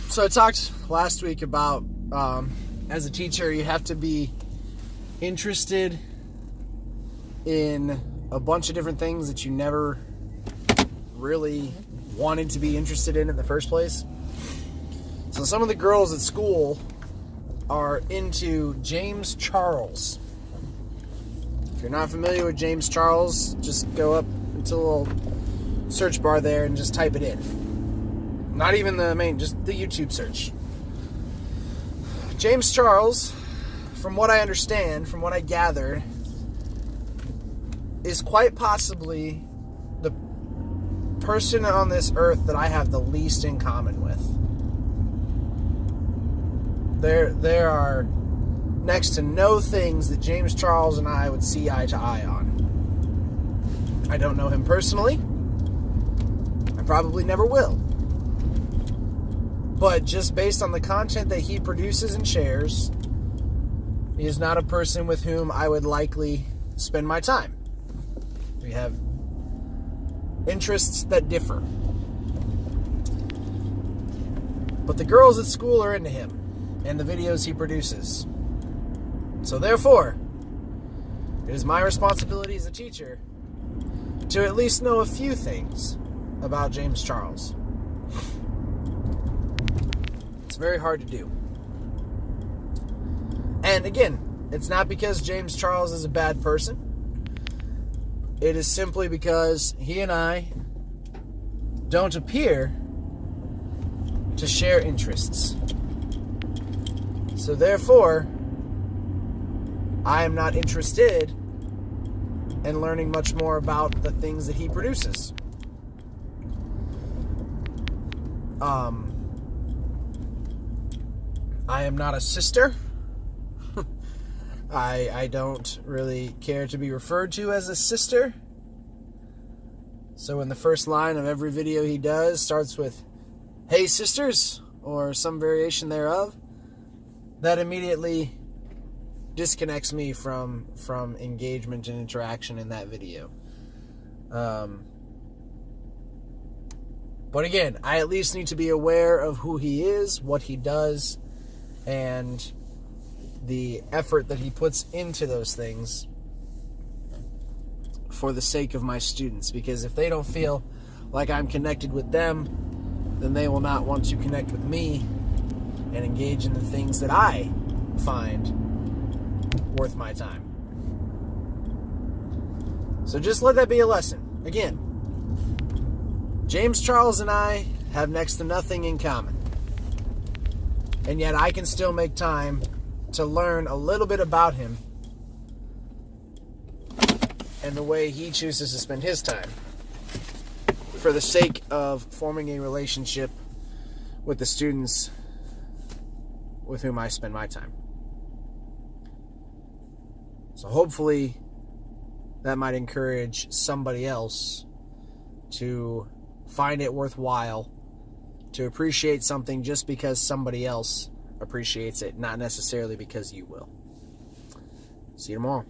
So I talked last week about, as a teacher, you have to be interested in a bunch of different things that you never really wanted to be interested in the first place. So some of the girls at school are into James Charles. If you're not familiar with James Charles, just go up into the little search bar there and just type it in. Not even the main, just the YouTube search. James Charles, from what I understand, from what I gathered, is quite possibly the person on this earth that I have the least in common with. There are next to no things that James Charles and I would see eye to eye on. I don't know him personally. I probably never will. But just based on the content that he produces and shares, he is not a person with whom I would likely spend my time. We have interests that differ. But the girls at school are into him and the videos he produces. So therefore, it is my responsibility as a teacher to at least know a few things about James Charles. It's very hard to do. And again, it's not because James Charles is a bad person. It is simply because he and I don't appear to share interests. So therefore, I am not interested in learning much more about the things that he produces. I am not a sister. I don't really care to be referred to as a sister. So when the first line of every video he does starts with, "Hey sisters," or some variation thereof, that immediately disconnects me from engagement and interaction in that video. But again, I at least need to be aware of who he is, what he does, and the effort that he puts into those things for the sake of my students. Because if they don't feel like I'm connected with them, then they will not want to connect with me and engage in the things that I find worth my time. So just let that be a lesson. Again, James Charles and I have next to nothing in common. And yet I can still make time to learn a little bit about him and the way he chooses to spend his time for the sake of forming a relationship with the students with whom I spend my time. So hopefully that might encourage somebody else to find it worthwhile to appreciate something just because somebody else appreciates it, not necessarily because you will. See you tomorrow.